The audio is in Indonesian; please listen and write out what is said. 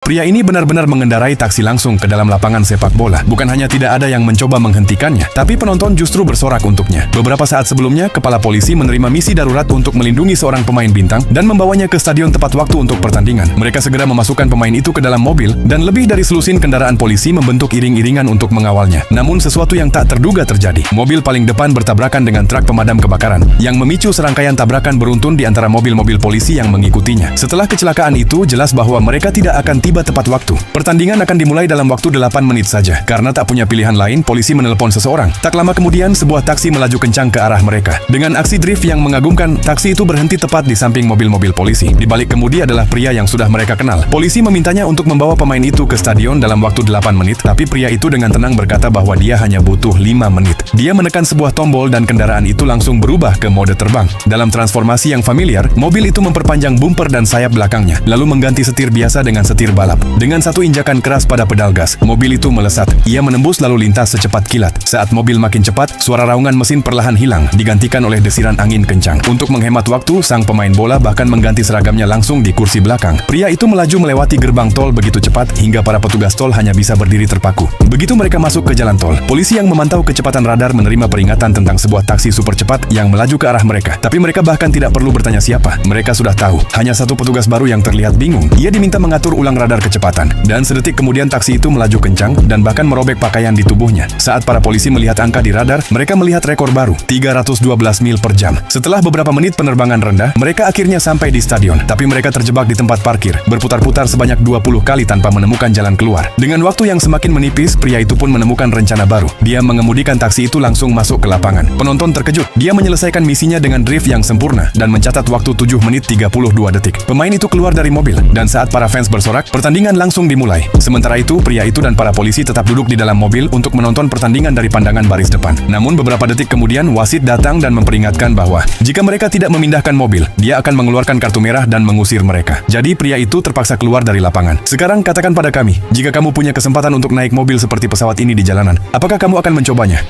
Pria ini benar-benar mengendarai taksi langsung ke dalam lapangan sepak bola. Bukan hanya tidak ada yang mencoba menghentikannya, tapi penonton justru bersorak untuknya. Beberapa saat sebelumnya, kepala polisi menerima misi darurat untuk melindungi seorang pemain bintang dan membawanya ke stadion tepat waktu untuk pertandingan. Mereka segera memasukkan pemain itu ke dalam mobil dan lebih dari selusin kendaraan polisi membentuk iring-iringan untuk mengawalnya. Namun sesuatu yang tak terduga terjadi. Mobil paling depan bertabrakan dengan truk pemadam kebakaran yang memicu serangkaian tabrakan beruntun di antara mobil-mobil polisi yang mengikutinya. Setelah kecelakaan itu, jelas bahwa mereka tidak akan tiba tepat waktu. Pertandingan akan dimulai dalam waktu 8 menit saja. Karena tak punya pilihan lain, polisi menelepon seseorang. Tak lama kemudian, sebuah taksi melaju kencang ke arah mereka. Dengan aksi drift yang mengagumkan, taksi itu berhenti tepat di samping mobil-mobil polisi. Di balik kemudi adalah pria yang sudah mereka kenal. Polisi memintanya untuk membawa pemain itu ke stadion dalam waktu 8 menit, tapi pria itu dengan tenang berkata bahwa dia hanya butuh 5 menit. Dia menekan sebuah tombol dan kendaraan itu langsung berubah ke mode terbang. Dalam transformasi yang familiar, mobil itu memperpanjang bumper dan sayap belakangnya, lalu mengganti setir biasa dengan setir balap. Dengan satu injakan keras pada pedal gas, mobil itu melesat. Ia menembus lalu lintas secepat kilat. Saat mobil makin cepat, suara raungan mesin perlahan hilang, digantikan oleh desiran angin kencang. Untuk menghemat waktu, sang pemain bola bahkan mengganti seragamnya langsung di kursi belakang. Pria itu melaju melewati gerbang tol begitu cepat hingga para petugas tol hanya bisa berdiri terpaku. Begitu mereka masuk ke jalan tol, polisi yang memantau kecepatan radar menerima peringatan tentang sebuah taksi super cepat yang melaju ke arah mereka. Tapi mereka bahkan tidak perlu bertanya siapa. Mereka sudah tahu. Hanya satu petugas baru yang terlihat bingung. Ia diminta mengatur ulang radar kecepatan. Dan sedetik kemudian taksi itu melaju kencang dan bahkan merobek pakaian di tubuhnya. Saat para polisi melihat angka di radar, mereka melihat rekor baru, 312 mil per jam. Setelah beberapa menit penerbangan rendah, mereka akhirnya sampai di stadion. Tapi mereka terjebak di tempat parkir, berputar-putar sebanyak 20 kali tanpa menemukan jalan keluar. Dengan waktu yang semakin menipis, pria itu pun menemukan rencana baru. Dia mengemudikan taksi itu langsung masuk ke lapangan. Penonton terkejut. Dia menyelesaikan misinya dengan drift yang sempurna dan mencatat waktu 7 menit 32 detik. Pemain itu keluar dari mobil, dan saat para fans bersorak, pertandingan langsung dimulai. Sementara itu, pria itu dan para polisi tetap duduk di dalam mobil untuk menonton pertandingan dari pandangan baris depan. Namun beberapa detik kemudian, wasit datang dan memperingatkan bahwa jika mereka tidak memindahkan mobil, dia akan mengeluarkan kartu merah dan mengusir mereka. Jadi pria itu terpaksa keluar dari lapangan. Sekarang katakan pada kami, jika kamu punya kesempatan untuk naik mobil seperti pesawat ini di jalanan, apakah kamu akan mencobanya?